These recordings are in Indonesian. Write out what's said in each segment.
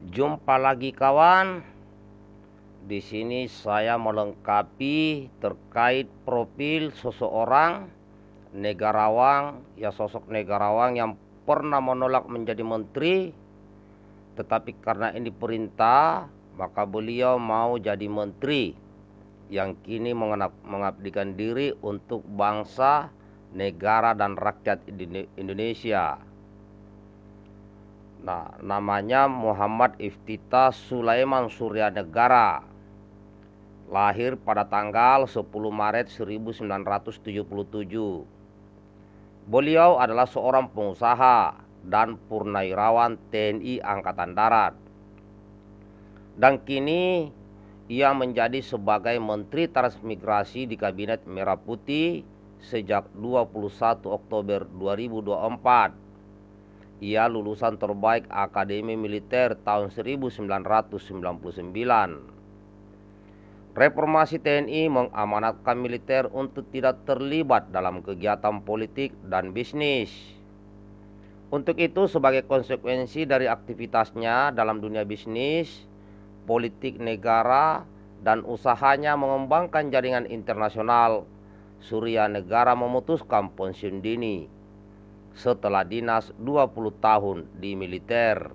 Jumpa lagi kawan. Di sini saya melengkapi terkait profil seseorang sosok negarawan yang pernah menolak menjadi menteri, tetapi karena ini perintah, maka beliau mau jadi menteri yang kini mengabdikan diri untuk bangsa, negara dan rakyat Indonesia. Nah, namanya Muhammad Iftitah Sulaiman Suryanegara. Lahir pada tanggal 10 Maret 1977. Beliau adalah seorang pengusaha dan purnawirawan TNI Angkatan Darat. Dan kini ia menjadi sebagai Menteri Transmigrasi di Kabinet Merah Putih sejak 21 Oktober 2024. Ia lulusan terbaik Akademi Militer tahun 1999. Reformasi TNI mengamanatkan militer untuk tidak terlibat dalam kegiatan politik dan bisnis. Untuk itu, sebagai konsekuensi dari aktivitasnya dalam dunia bisnis, politik negara, dan usahanya mengembangkan jaringan internasional, Suryanegara memutuskan pensiun dini setelah dinas 20 tahun di militer.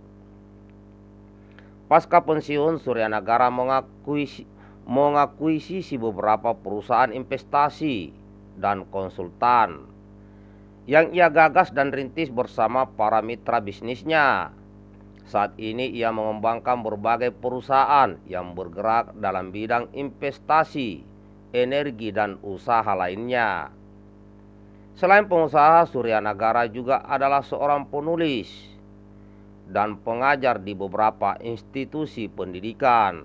Pasca pensiun, Suryanegara mengakuisisi beberapa perusahaan investasi dan konsultan yang ia gagas dan rintis bersama para mitra bisnisnya. Saat ini ia mengembangkan berbagai perusahaan yang bergerak dalam bidang investasi, energi, dan usaha lainnya. Selain pengusaha, Suryanegara juga adalah seorang penulis dan pengajar di beberapa institusi pendidikan.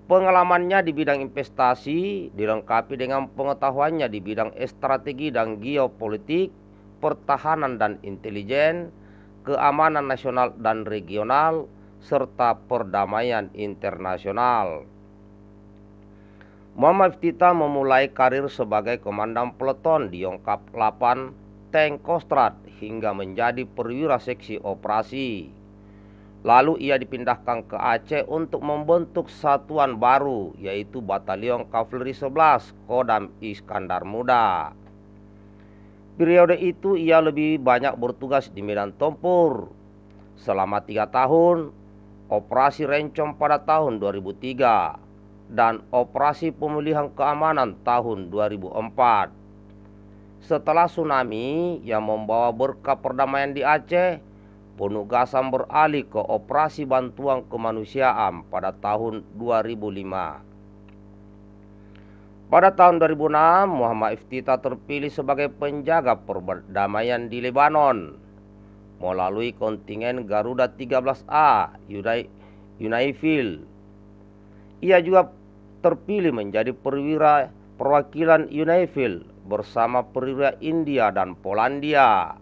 Pengalamannya di bidang investasi dilengkapi dengan pengetahuannya di bidang strategi dan geopolitik, pertahanan dan intelijen, keamanan nasional dan regional, serta perdamaian internasional. Muhammad Iftitah memulai karir sebagai komandan peleton di Yongkap 8 Tank Kostrad hingga menjadi perwira seksi operasi. Lalu ia dipindahkan ke Aceh untuk membentuk satuan baru, yaitu Batalion Kavaleri 11 Kodam Iskandar Muda. Periode itu ia lebih banyak bertugas di medan tempur. Selama 3 tahun, Operasi Rencong pada tahun 2003 dan Operasi Pemulihan Keamanan tahun 2004. Setelah tsunami yang membawa berkah perdamaian di Aceh, penugasan beralih ke Operasi Bantuan Kemanusiaan pada tahun 2005. Pada tahun 2006, Muhammad Iftitah terpilih sebagai penjaga perdamaian di Lebanon melalui kontingen Garuda 13A UNIFIL. Ia juga terpilih menjadi perwira perwakilan UNIFIL bersama perwira India dan Polandia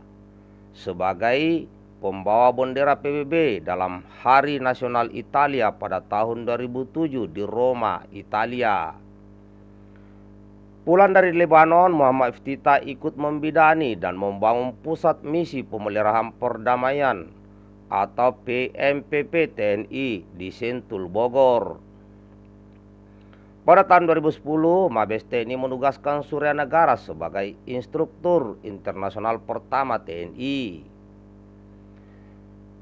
sebagai pembawa bendera PBB dalam Hari Nasional Italia pada tahun 2007 di Roma, Italia. Pulang dari Lebanon, Muhammad Iftitah ikut membidani dan membangun Pusat Misi Pemeliharaan Perdamaian atau PMPP TNI di Sentul, Bogor. Pada tahun 2010, Mabes TNI menugaskan Suryanegara sebagai instruktur internasional pertama TNI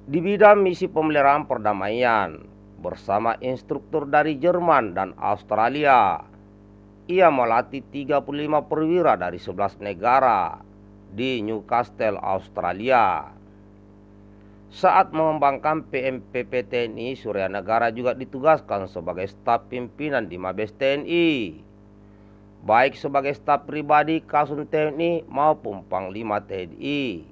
di bidang misi pemeliharaan perdamaian bersama instruktur dari Jerman dan Australia. Ia melatih 35 perwira dari 11 negara di Newcastle, Australia. Saat mengembangkan PMPP TNI, Suryanegara juga ditugaskan sebagai staf pimpinan di Mabes TNI, baik sebagai staf pribadi Kasum TNI maupun Panglima TNI.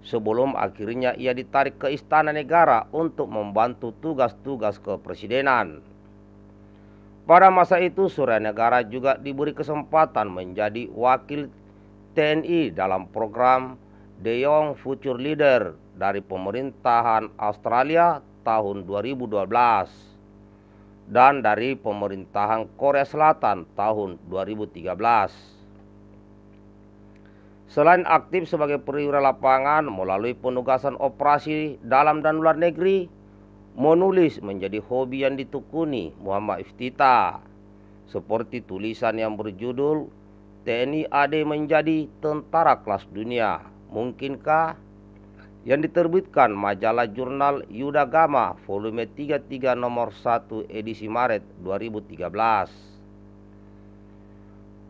Sebelum akhirnya ia ditarik ke Istana Negara untuk membantu tugas-tugas kepresidenan. Pada masa itu, Suryanegara juga diberi kesempatan menjadi wakil TNI dalam program The Young Future Leader dari pemerintahan Australia tahun 2012 dan dari pemerintahan Korea Selatan tahun 2013. Selain aktif sebagai perwira lapangan melalui penugasan operasi dalam dan luar negeri, Menulis menjadi hobi yang ditekuni Muhammad Iftita, seperti tulisan yang berjudul TNI AD menjadi tentara kelas dunia, mungkinkah? Yang diterbitkan majalah jurnal Yudagama volume 33 nomor 1 edisi Maret 2013.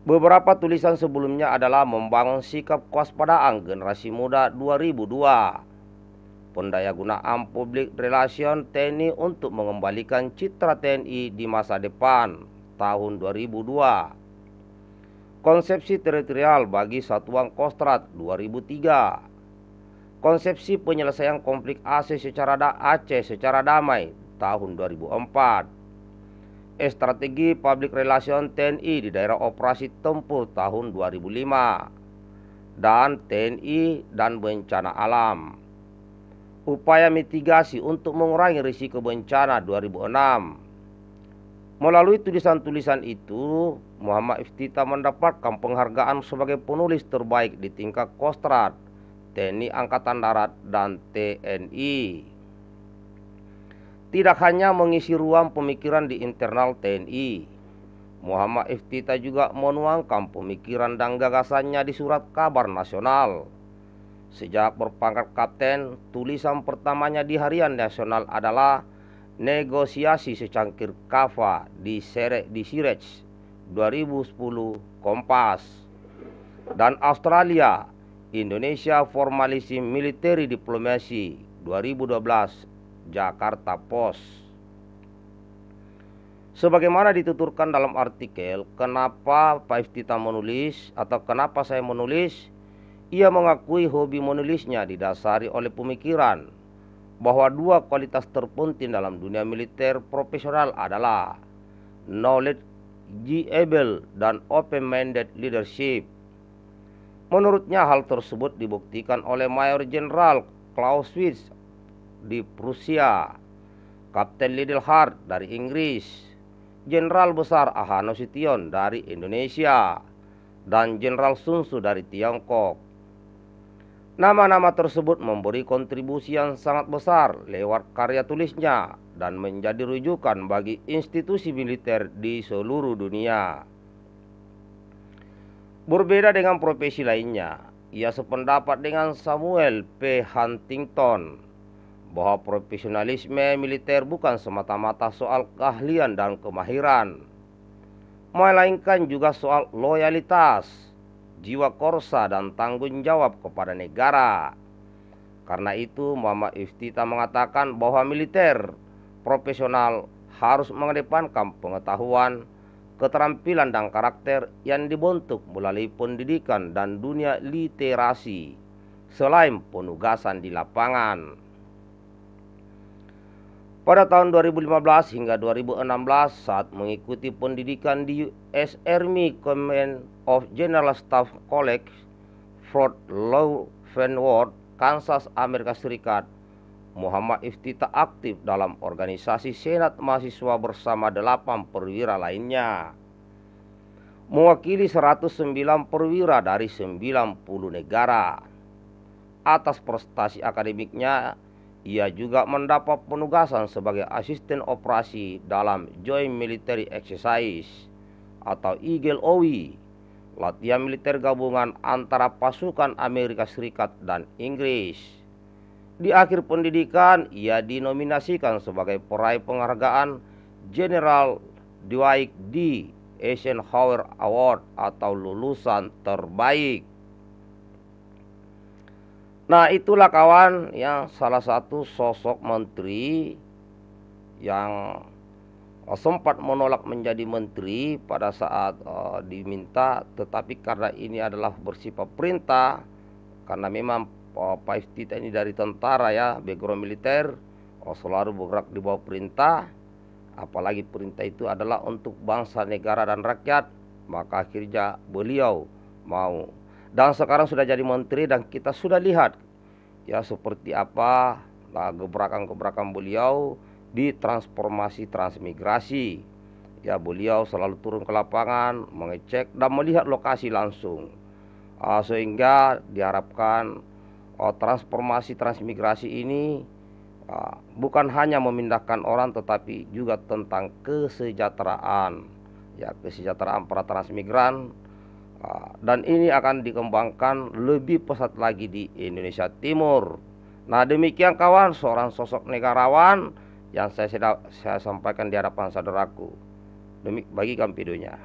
Beberapa tulisan sebelumnya adalah membangun sikap kewaspadaan generasi muda 2002, pendayagunaan publik relation TNI untuk mengembalikan citra TNI di masa depan tahun 2002, konsepsi teritorial bagi satuan Kostrad 2003, konsepsi penyelesaian konflik Aceh secara damai tahun 2004, strategi public relation TNI di daerah operasi tempur tahun 2005, dan TNI dan bencana alam, upaya mitigasi untuk mengurangi risiko bencana 2006. Melalui tulisan-tulisan itu, Muhammad Iftita mendapatkan penghargaan sebagai penulis terbaik di tingkat Kostrad, TNI Angkatan Darat, dan TNI. Tidak hanya mengisi ruang pemikiran di internal TNI, Muhammad Iftita juga menuangkan pemikiran dan gagasannya di surat kabar nasional. Sejak berpangkat kapten, tulisan pertamanya di Harian Nasional adalah negosiasi secangkir kava di Siraj 2010 Kompas, dan Australia, Indonesia Formalism Military Diplomacy 2012 Jakarta Post. Sebagaimana dituturkan dalam artikel kenapa Pak Iftita menulis atau kenapa saya menulis, ia mengakui hobi menulisnya didasari oleh pemikiran bahwa dua kualitas terpenting dalam dunia militer profesional adalah knowledgeable dan open-minded leadership. Menurutnya hal tersebut dibuktikan oleh Mayor Jenderal Clausewitz di Prusia, Kapten Lidlhart dari Inggris, Jenderal Besar Ahano Sution dari Indonesia, dan Jenderal Sun Tzu dari Tiongkok. Nama-nama tersebut memberi kontribusi yang sangat besar lewat karya tulisnya dan menjadi rujukan bagi institusi militer di seluruh dunia. Berbeda dengan profesi lainnya, ia sependapat dengan Samuel P. Huntington bahwa profesionalisme militer bukan semata-mata soal keahlian dan kemahiran, melainkan juga soal loyalitas, jiwa korsa, dan tanggung jawab kepada negara. Karena itu Muhammad Iftita mengatakan bahwa militer profesional harus mengedepankan pengetahuan, keterampilan, dan karakter yang dibentuk melalui pendidikan dan dunia literasi, selain penugasan di lapangan. Pada tahun 2015 hingga 2016 saat mengikuti pendidikan di US Army Command of General Staff College, Fort Leavenworth, Kansas, Amerika Serikat, Muhammad Iftita aktif dalam organisasi Senat Mahasiswa bersama 8 perwira lainnya, mewakili 109 perwira dari 90 negara. Atas prestasi akademiknya, ia juga mendapat penugasan sebagai asisten operasi dalam Joint Military Exercise atau EAGLE, latihan militer gabungan antara pasukan Amerika Serikat dan Inggris. Di akhir pendidikan, ia dinominasikan sebagai peraih penghargaan General Dwight D. Eisenhower Award atau lulusan terbaik. Nah, itulah kawan yang salah satu sosok menteri yang sempat menolak menjadi menteri pada saat diminta, tetapi karena ini adalah bersifat perintah, karena memang Pak Iftita ini dari tentara ya, background militer, selalu bergerak di bawah perintah, apalagi perintah itu adalah untuk bangsa, negara, dan rakyat, maka akhirnya beliau mau. Dan sekarang sudah jadi menteri dan kita sudah lihat ya seperti apa gebrakan-gebrakan beliau di transformasi transmigrasi. Ya, beliau selalu turun ke lapangan, mengecek dan melihat lokasi langsung. Sehingga diharapkan transformasi transmigrasi ini bukan hanya memindahkan orang tetapi juga tentang kesejahteraan, ya kesejahteraan para transmigran. Dan ini akan dikembangkan lebih pesat lagi di Indonesia Timur. Nah, demikian kawan, seorang sosok negarawan yang saya sampaikan di hadapan saudaraku. Bagikan videonya.